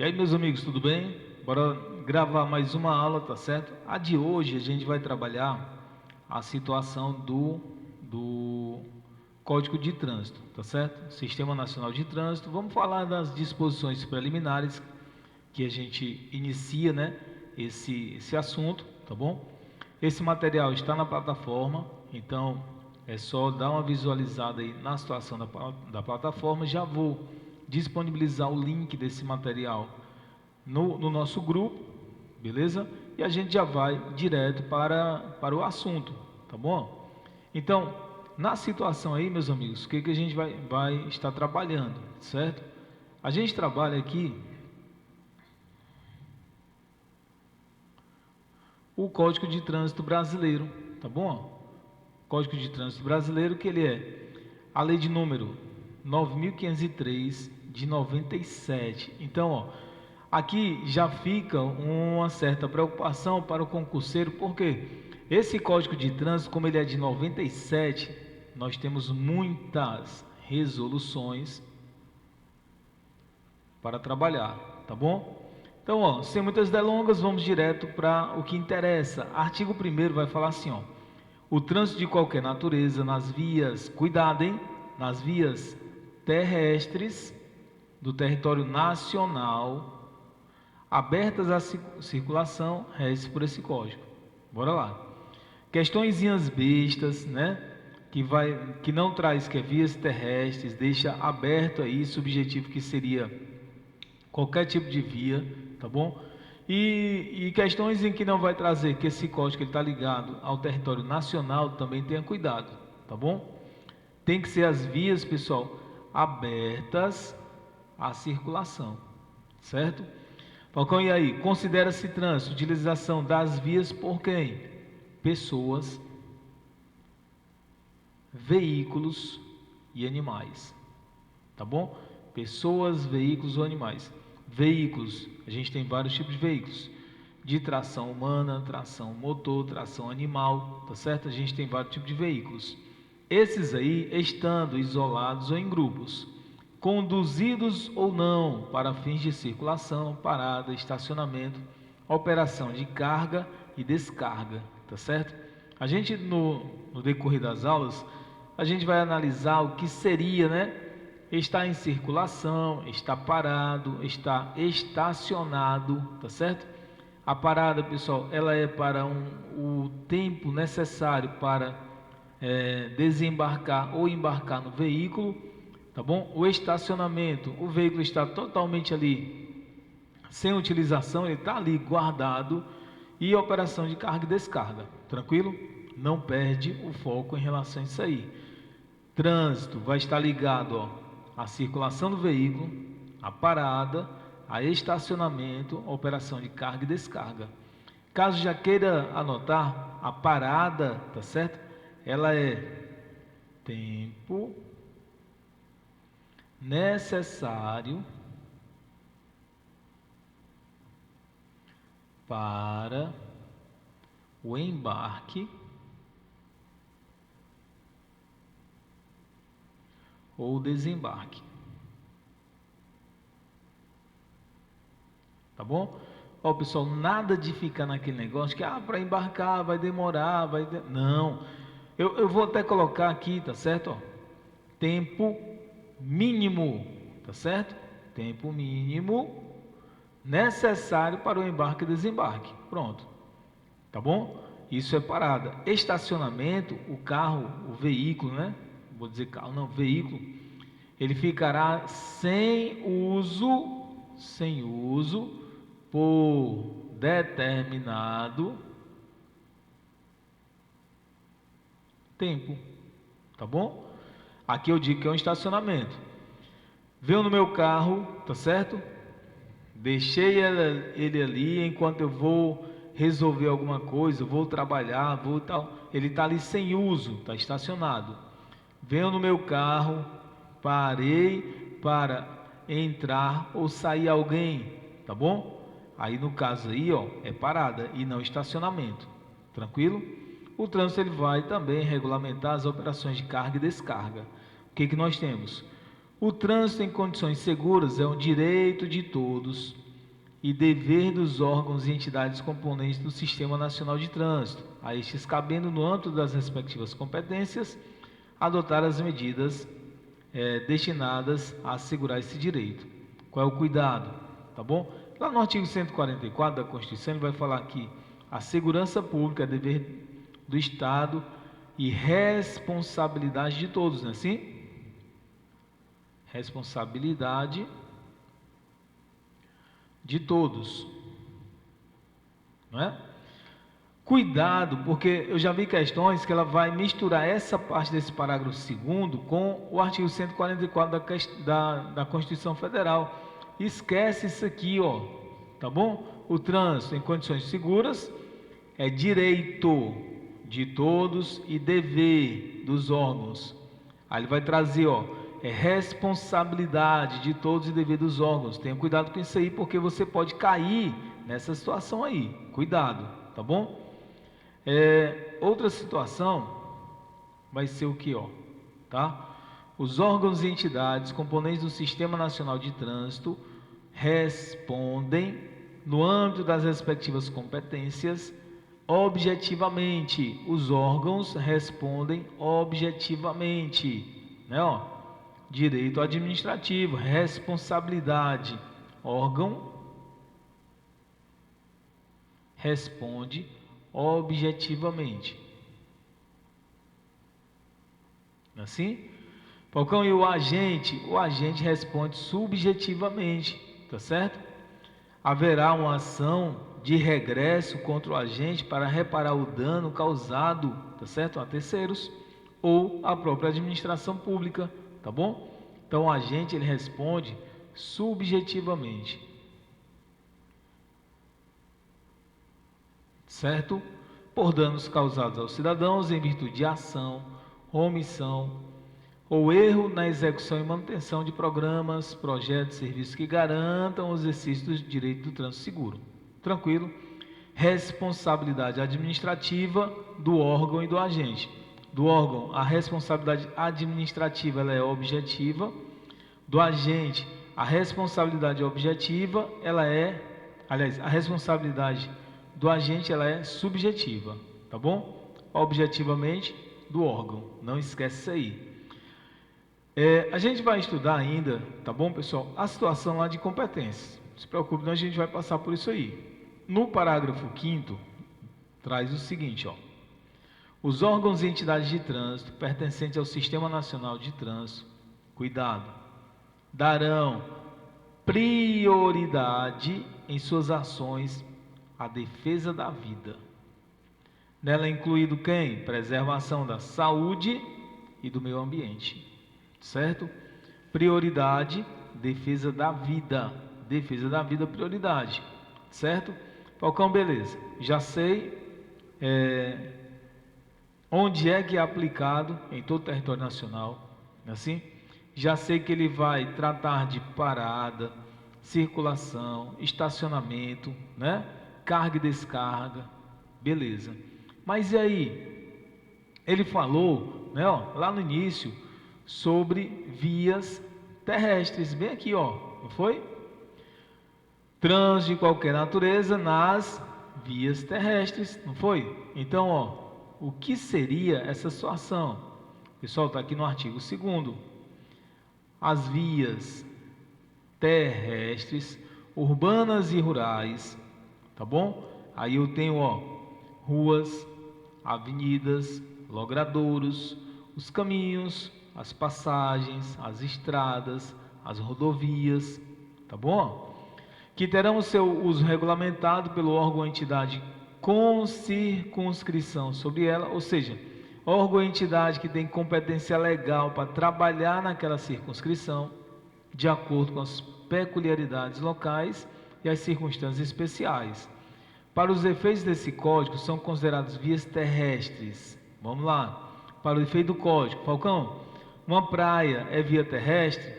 E aí, meus amigos, tudo bem? Bora gravar mais uma aula, tá certo? A de hoje a gente vai trabalhar a situação do Código de Trânsito, tá certo? Sistema Nacional de Trânsito. Vamos falar das disposições preliminares que a gente inicia, né? Esse assunto, tá bom? Esse material está na plataforma, então é só dar uma visualizada aí na situação da plataforma. Já vou disponibilizar o link desse material no nosso grupo, beleza? E a gente já vai direto para o assunto, tá bom? Então, na situação aí, meus amigos, o que a gente vai estar trabalhando, certo? A gente trabalha aqui o Código de Trânsito Brasileiro, tá bom? Código de Trânsito Brasileiro, que ele é a lei de número 9.503 de 97. Então, ó, aqui já fica uma certa preocupação para o concurseiro, porque esse Código de Trânsito, como ele é de 97, nós temos muitas resoluções para trabalhar, tá bom? Então, ó, sem muitas delongas, vamos direto para o que interessa. Artigo 1º vai falar assim, ó: o trânsito de qualquer natureza nas vias, cuidado, hein? Nas vias terrestres do território nacional, abertas à circulação, rege por esse código. Bora lá. Questõezinhas bestas, né? Que não traz que é vias terrestres, deixa aberto aí, subjetivo que seria qualquer tipo de via, tá bom? E questões em que não vai trazer que esse código está ligado ao território nacional, também tenha cuidado, tá bom? Tem que ser as vias, pessoal, abertas à circulação, certo? Falcão, e aí? Considera-se trânsito, utilização das vias por quem? Pessoas, veículos e animais, tá bom? Pessoas, veículos ou animais. Veículos, a gente tem vários tipos de veículos, de tração humana, tração motor, tração animal, tá certo? A gente tem vários tipos de veículos. Esses aí estando isolados ou em grupos, conduzidos ou não para fins de circulação, parada, estacionamento, operação de carga e descarga, tá certo? A gente no decorrer das aulas, a gente vai analisar o que seria, né? Está em circulação, está parado, está estacionado, tá certo? A parada, pessoal, ela é para o tempo necessário para desembarcar ou embarcar no veículo, tá bom? O estacionamento, o veículo está totalmente ali sem utilização, ele está ali guardado. E operação de carga e descarga, tranquilo? Não perde o foco em relação a isso aí. Trânsito vai estar ligado, ó, à circulação do veículo, à parada, a estacionamento, a operação de carga e descarga. Caso já queira anotar, a parada, tá certo? Ela é tempo necessário para o embarque ou desembarque. Tá bom? Ó, pessoal, nada de ficar naquele negócio que para embarcar vai demorar, não. Eu vou até colocar aqui, tá certo? Ó, tempo mínimo, tá certo? Tempo mínimo necessário para o embarque e desembarque. Pronto. Tá bom? Isso é parada. Estacionamento, o carro, o veículo, né? Vou dizer carro, não, veículo. Ele ficará sem uso por determinado tempo. Tá bom? Aqui eu digo que é um estacionamento. Veio no meu carro, tá certo? Deixei ele ali enquanto eu vou resolver alguma coisa, vou trabalhar, vou tal. Ele está ali sem uso, está estacionado. Venho no meu carro, parei para entrar ou sair alguém, tá bom? Aí no caso aí, ó, é parada e não estacionamento, tranquilo? O trânsito ele vai também regulamentar as operações de carga e descarga. O que nós temos? O trânsito em condições seguras é um direito de todos e dever dos órgãos e entidades componentes do Sistema Nacional de Trânsito, a estes cabendo, no âmbito das respectivas competências, adotar as medidas destinadas a assegurar esse direito. Qual é o cuidado? Tá bom? Lá no artigo 144 da Constituição, ele vai falar que a segurança pública é dever do Estado e responsabilidade de todos, não é assim? Responsabilidade de todos, não é? Cuidado, porque eu já vi questões que ela vai misturar essa parte desse parágrafo 2º com o artigo 144 da Constituição Federal. Esquece isso aqui, ó, tá bom? O trânsito em condições seguras é direito de todos e dever dos órgãos. Aí ele vai trazer, ó, é responsabilidade de todos e dever dos órgãos. Tenha cuidado com isso aí, porque você pode cair nessa situação aí. Cuidado, tá bom? Outra situação vai ser o que, ó, tá? Os órgãos e entidades componentes do Sistema Nacional de Trânsito respondem, no âmbito das respectivas competências, objetivamente. Os órgãos respondem objetivamente, né, ó? Direito administrativo, responsabilidade, órgão responde objetivamente. Assim? Falcão, e o agente? O agente responde subjetivamente, tá certo? Haverá uma ação de regresso contra o agente para reparar o dano causado, tá certo? A terceiros ou a própria administração pública, tá bom? Então o agente ele responde subjetivamente, certo? Por danos causados aos cidadãos em virtude de ação, omissão ou erro na execução e manutenção de programas, projetos, serviços que garantam o exercício do direito do trânsito seguro. Tranquilo? Responsabilidade administrativa do órgão e do agente. Do órgão, a responsabilidade administrativa ela é objetiva. Do agente, a responsabilidade objetiva, a responsabilidade do agente ela é subjetiva, tá bom? Objetivamente do órgão, não esquece isso aí. A gente vai estudar ainda, tá bom, pessoal, a situação lá de competências. Não se preocupe, não, a gente vai passar por isso aí. No parágrafo 5º, traz o seguinte, ó. Os órgãos e entidades de trânsito pertencentes ao Sistema Nacional de Trânsito, cuidado, darão prioridade em suas ações à defesa da vida. Nela incluído quem? Preservação da saúde e do meio ambiente. Certo? Prioridade, defesa da vida. Defesa da vida, prioridade. Certo? Falcão, beleza. Já sei onde é que é aplicado em todo o território nacional. Assim? Já sei que ele vai tratar de parada, circulação, estacionamento, né? Carga e descarga. Beleza. Mas e aí? Ele falou, né, ó, lá no início, sobre vias terrestres, bem aqui, ó, não foi? Trânsito de qualquer natureza nas vias terrestres, não foi? Então, ó, o que seria essa situação? Pessoal, está aqui no artigo 2º. As vias terrestres, urbanas e rurais, tá bom? Aí eu tenho, ó, ruas, avenidas, logradouros, os caminhos, as passagens, as estradas, as rodovias, tá bom? Que terão o seu uso regulamentado pelo órgão ou entidade com circunscrição sobre ela, ou seja, órgão ou entidade que tem competência legal para trabalhar naquela circunscrição, de acordo com as peculiaridades locais e as circunstâncias especiais. Para os efeitos desse código, são consideradas vias terrestres. Vamos lá. Para o efeito do código, Falcão, uma praia é via terrestre?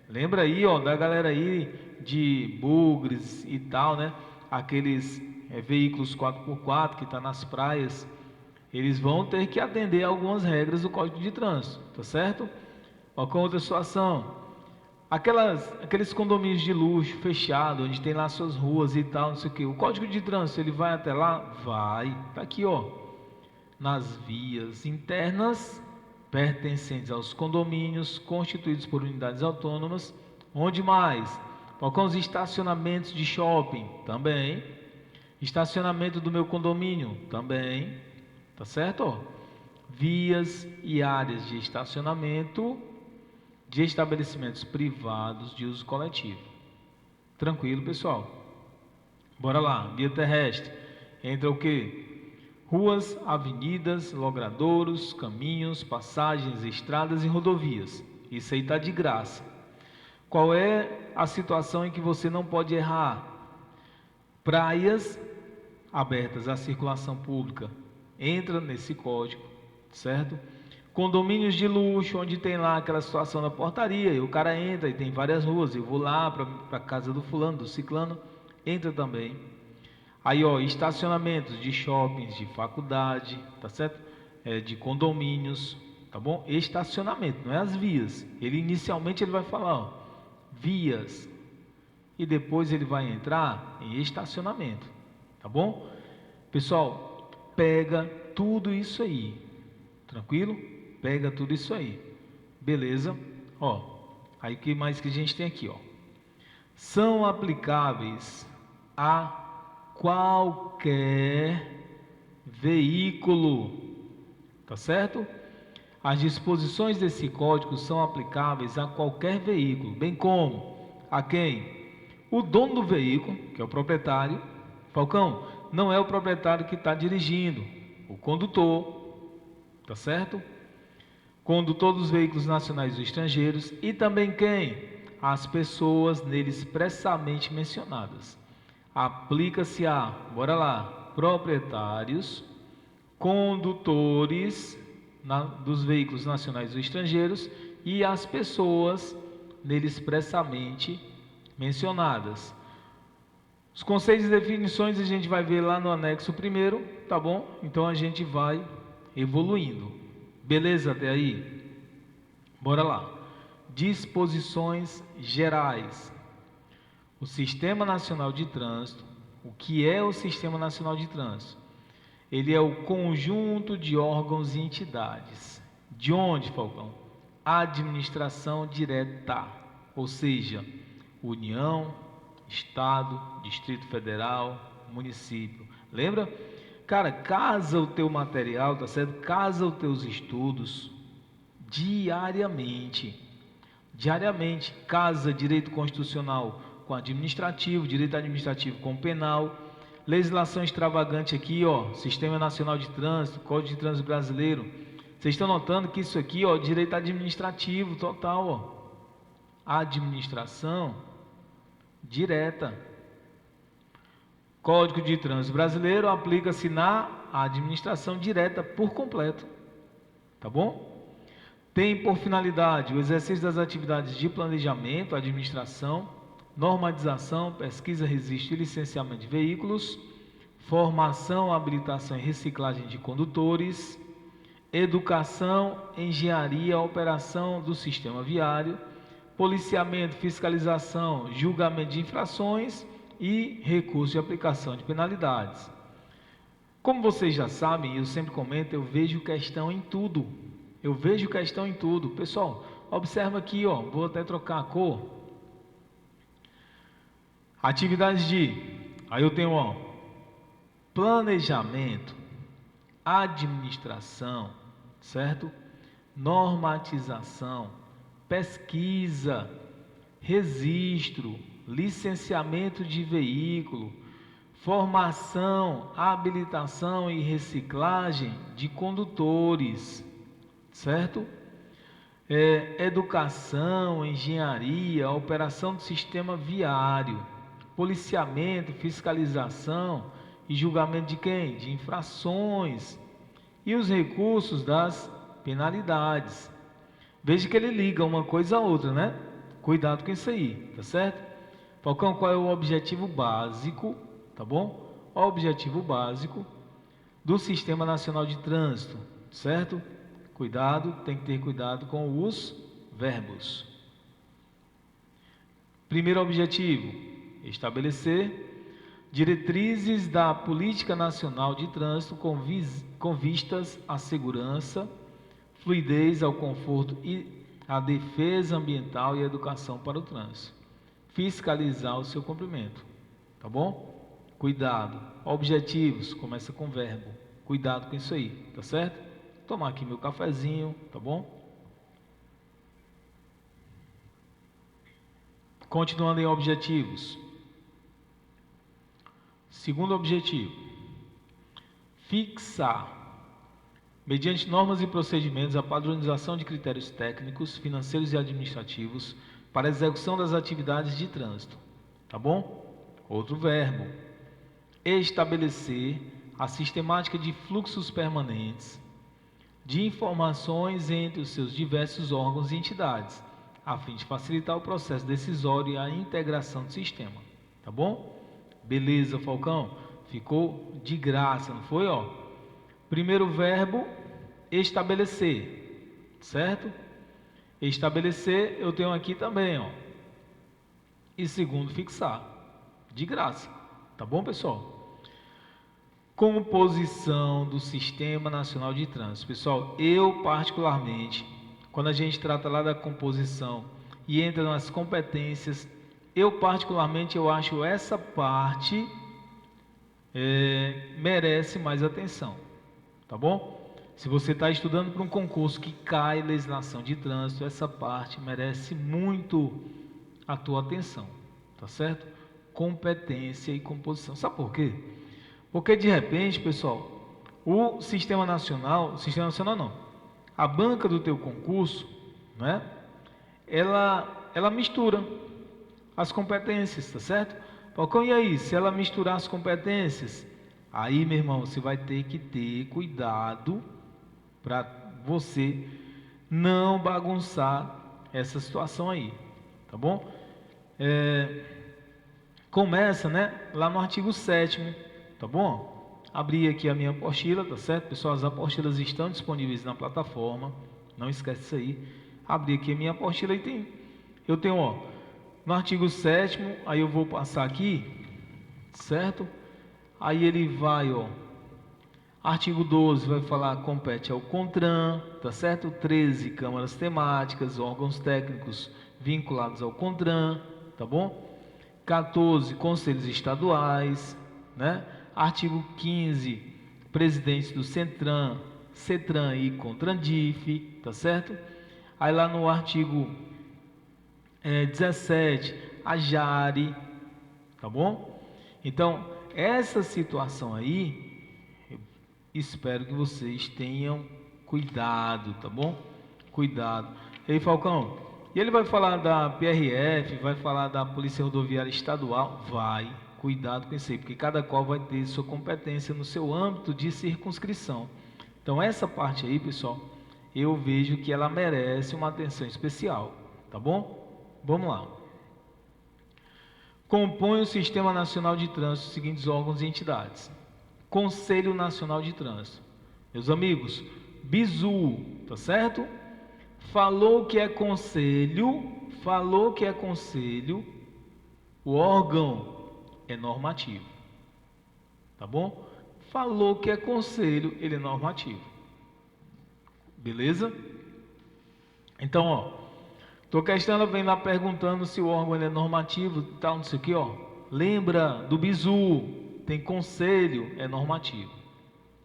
Lembra aí, ó, da galera aí de bugres e tal, né? Aqueles veículos 4x4 que tá nas praias, eles vão ter que atender algumas regras do Código de Trânsito, tá certo? Ó, com outra situação, Aqueles condomínios de luxo fechado, onde tem lá suas ruas e tal, não sei o que. O Código de Trânsito, ele vai até lá? Vai. Tá aqui, ó. Nas vias internas pertencentes aos condomínios constituídos por unidades autônomas. Onde mais? Falcão, os estacionamentos de shopping também. Estacionamento do meu condomínio também. Tá certo? Ó. Vias e áreas de estacionamento de estabelecimentos privados de uso coletivo. Tranquilo, pessoal? Bora lá. Via terrestre. Entra o quê? Ruas, avenidas, logradouros, caminhos, passagens, estradas e rodovias. Isso aí está de graça. Qual é a situação em que você não pode errar? Praias abertas à circulação pública. Entra nesse código, certo? Condomínios de luxo, onde tem lá aquela situação da portaria, e o cara entra e tem várias ruas, eu vou lá para a casa do fulano, do ciclano, entra também. Aí, ó, estacionamentos de shoppings, de faculdade, tá certo? De condomínios, tá bom? Estacionamento, não é as vias. Inicialmente ele vai falar, ó, vias, e depois ele vai entrar em estacionamento, tá bom? Pessoal, pega tudo isso aí, tranquilo? Pega tudo isso aí, beleza? Ó, aí o que mais que a gente tem aqui, ó? São aplicáveis a qualquer veículo, tá certo? As disposições desse código são aplicáveis a qualquer veículo, bem como a quem? O dono do veículo, que é o proprietário. Falcão, não é o proprietário que está dirigindo, o condutor, tá certo? Condutor dos veículos nacionais ou estrangeiros e também quem? As pessoas nele expressamente mencionadas. Aplica-se a, bora lá, proprietários, condutores dos veículos nacionais ou estrangeiros e as pessoas nele expressamente mencionadas. Os conceitos e definições a gente vai ver lá no anexo primeiro, tá bom? Então a gente vai evoluindo. Beleza até aí? Bora lá. Disposições gerais. O Sistema Nacional de Trânsito. O que é o Sistema Nacional de Trânsito? Ele é o conjunto de órgãos e entidades. De onde, Falcão? Administração direta, ou seja, União, Estado, Distrito Federal, município. Lembra? Cara, casa o teu material, tá certo? Casa os teus estudos diariamente. Diariamente, casa direito constitucional com administrativo, direito administrativo com penal, legislação extravagante aqui, ó, Sistema Nacional de Trânsito, Código de Trânsito Brasileiro. Vocês estão notando que isso aqui, ó, direito administrativo total, ó. Administração direta. Código de Trânsito Brasileiro aplica-se na administração direta por completo. Tá bom? Tem por finalidade o exercício das atividades de planejamento, administração, normatização, pesquisa, registro e licenciamento de veículos, formação, habilitação e reciclagem de condutores, educação, engenharia, operação do sistema viário, policiamento, fiscalização, julgamento de infrações e recurso de aplicação de penalidades. Como vocês já sabem, eu sempre comento, eu vejo questão em tudo. Eu vejo questão em tudo. Pessoal, observa aqui, ó, vou até trocar a cor. Atividades de, aí eu tenho, ó, planejamento, administração, certo? Normatização, pesquisa, registro, licenciamento de veículo, formação, habilitação e reciclagem de condutores, certo? Educação, engenharia, operação do sistema viário, policiamento, fiscalização e julgamento de quem? De infrações e os recursos das penalidades. Veja que ele liga uma coisa a outra, né? Cuidado com isso aí, tá certo? Falcão, qual é o objetivo básico, tá bom? O objetivo básico do Sistema Nacional de Trânsito, certo? Cuidado, tem que ter cuidado com os verbos. Primeiro objetivo: estabelecer diretrizes da Política Nacional de Trânsito com vistas à segurança, fluidez, ao conforto e à defesa ambiental e à educação para o trânsito. Fiscalizar o seu cumprimento, tá bom? Cuidado. Objetivos, começa com verbo. Cuidado com isso aí, tá certo? Vou tomar aqui meu cafezinho, tá bom? Continuando em objetivos. Segundo objetivo: fixar, mediante normas e procedimentos, a padronização de critérios técnicos, financeiros e administrativos para a execução das atividades de trânsito. Tá bom? Outro verbo: estabelecer a sistemática de fluxos permanentes de informações entre os seus diversos órgãos e entidades, a fim de facilitar o processo decisório e a integração do sistema. Tá bom? Beleza, Falcão? Ficou de graça, não foi? Ó, primeiro verbo: estabelecer, certo? Estabelecer eu tenho aqui também, ó. E segundo, fixar, de graça. Tá bom, pessoal? Composição do Sistema Nacional de Trânsito. Pessoal, eu particularmente, quando a gente trata lá da composição e entra nas competências, eu acho essa parte merece mais atenção, tá bom? Se você está estudando para um concurso que cai legislação de trânsito, essa parte merece muito a tua atenção, tá certo? Competência e composição. Sabe por quê? Porque de repente, pessoal, o Sistema Nacional não, a banca do teu concurso, né? Ela mistura as competências, tá certo? Falcão, e aí, se ela misturar as competências, aí, meu irmão, você vai ter que ter cuidado para você não bagunçar essa situação aí, tá bom? Começa, né, lá no artigo 7º, tá bom? Abri aqui a minha apostila, tá certo? Pessoal, as apostilas estão disponíveis na plataforma, não esquece isso aí. Abri aqui a minha apostila e eu tenho, ó, no artigo 7º, aí eu vou passar aqui, certo? Aí ele vai, ó, artigo 12 vai falar, compete ao CONTRAN, tá certo? 13, câmaras temáticas, órgãos técnicos vinculados ao CONTRAN, tá bom? 14, conselhos estaduais, né? Artigo 15, presidentes do CENTRAN, CETRAN e CONTRANDIF, tá certo? Aí lá no artigo 17, a JARE, tá bom? Então, essa situação aí, eu espero que vocês tenham cuidado, tá bom? Cuidado. E aí, Falcão, e ele vai falar da PRF, vai falar da Polícia Rodoviária Estadual, vai, cuidado com isso aí, porque cada qual vai ter sua competência no seu âmbito de circunscrição. Então, essa parte aí, pessoal, eu vejo que ela merece uma atenção especial, tá bom? Vamos lá. Compõe o Sistema Nacional de Trânsito os seguintes órgãos e entidades: Conselho Nacional de Trânsito. Meus amigos, BISU, tá certo? Falou que é conselho, o órgão é normativo, tá bom? Falou que é conselho, ele é normativo. Beleza? Então, ó, tua questão ela vem lá perguntando se o órgão ele é normativo, tal, não sei o que, ó. Lembra do BISU, tem conselho, é normativo,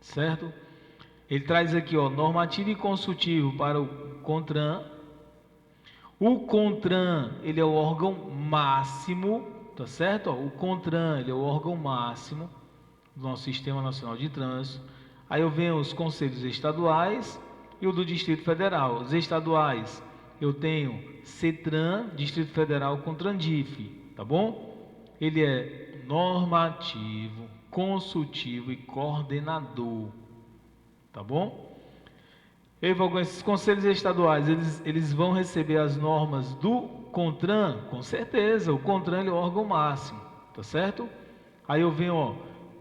certo? Ele traz aqui, ó, normativo e consultivo para o CONTRAN. O CONTRAN, ele é o órgão máximo, tá certo? Ó, o CONTRAN, ele é o órgão máximo do nosso Sistema Nacional de Trânsito. Aí eu venho os conselhos estaduais e o do Distrito Federal. Os estaduais, eu tenho CETRAN, Distrito Federal, CONTRANDIF, tá bom? Ele é normativo, consultivo e coordenador, tá bom? Esses conselhos estaduais, eles vão receber as normas do CONTRAN, com certeza, o CONTRAN ele é o órgão máximo, tá certo? Aí eu venho, ó,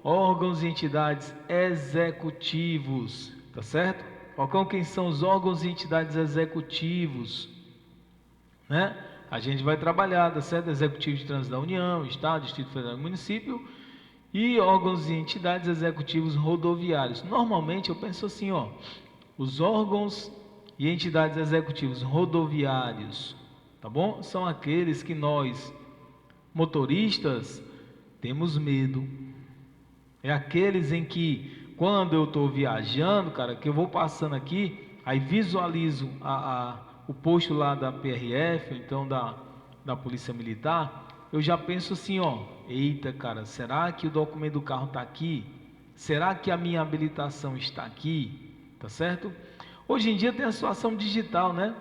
órgãos e entidades executivos, tá certo? Quem são os órgãos e entidades executivos, né? A gente vai trabalhar, tá certo? Executivo de Trânsito da União, Estado, Distrito Federal e Município e órgãos e entidades executivos rodoviários. Normalmente eu penso assim, ó, os órgãos e entidades executivos rodoviários, tá bom? São aqueles que nós, motoristas, temos medo. É aqueles em que, quando eu estou viajando, cara, que eu vou passando aqui, aí visualizo o posto lá da PRF, então da Polícia Militar, eu já penso assim, ó, eita, cara, será que o documento do carro está aqui? Será que a minha habilitação está aqui? Tá certo? Hoje em dia tem a situação digital, né?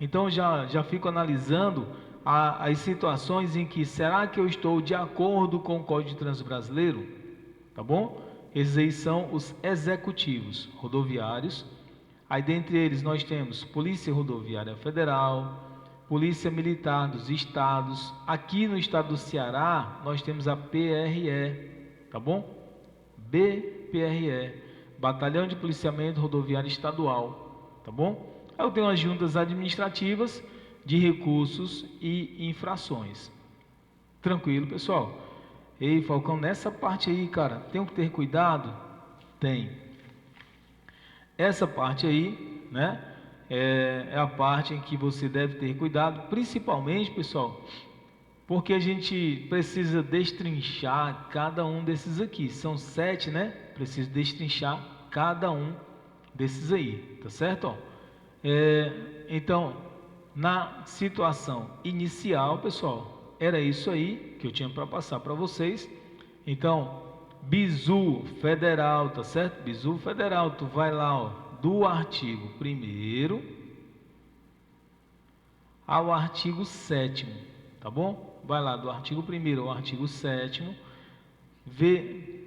Então eu já fico analisando as situações em que será que eu estou de acordo com o Código de Trânsito Brasileiro? Tá bom? Esses aí são os executivos rodoviários. Aí dentre eles nós temos Polícia Rodoviária Federal, Polícia Militar dos Estados. Aqui no estado do Ceará nós temos a PRE, tá bom? BPRE, Batalhão de Policiamento Rodoviário Estadual, tá bom? Aí eu tenho as juntas administrativas de recursos e infrações. Tranquilo, pessoal? Ei, Falcão, nessa parte aí, cara, tem que ter cuidado? Tem. Essa parte aí, né, é a parte em que você deve ter cuidado, principalmente, pessoal, porque a gente precisa destrinchar cada um desses aqui. São 7, né? Preciso destrinchar cada um desses aí, tá certo? Ó, então, na situação inicial, pessoal, era isso aí que eu tinha para passar para vocês. Então, bizu federal, tá certo? Bizu federal, tu vai lá, ó, do artigo 1º ao artigo 7º, tá bom? Vai lá do artigo 1º ao artigo 7º, vê,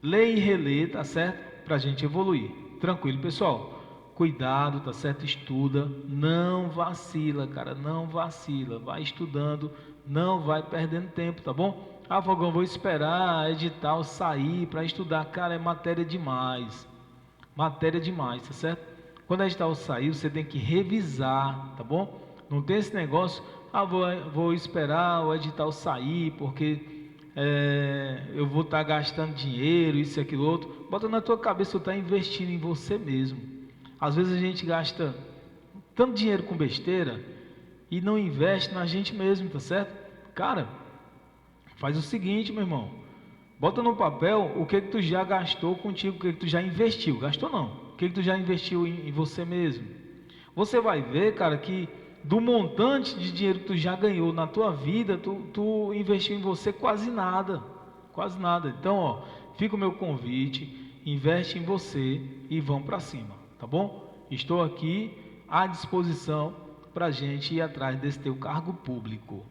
lê e relê, tá certo? Pra gente evoluir. Tranquilo, pessoal? Cuidado, tá certo? Estuda, não vacila, cara, não vacila. Vai estudando, não vai perdendo tempo, tá bom? Ah, Fogão, vou esperar edital sair para estudar. Cara, é matéria demais. Matéria demais, tá certo? Quando a edital sair, você tem que revisar, tá bom? Não tem esse negócio, vou esperar o edital sair, porque eu vou estar gastando dinheiro, isso e aquilo outro. Bota na tua cabeça, você está investindo em você mesmo. Às vezes a gente gasta tanto dinheiro com besteira e não investe na gente mesmo, tá certo? Cara, faz o seguinte, meu irmão. Bota no papel o que tu já gastou contigo, o que tu já investiu. Gastou não. O que tu já investiu em você mesmo. Você vai ver, cara, que do montante de dinheiro que tu já ganhou na tua vida, tu investiu em você quase nada. Quase nada. Então, ó, fica o meu convite, investe em você e vamos para cima, tá bom? Estou aqui à disposição para a gente ir atrás desse teu cargo público.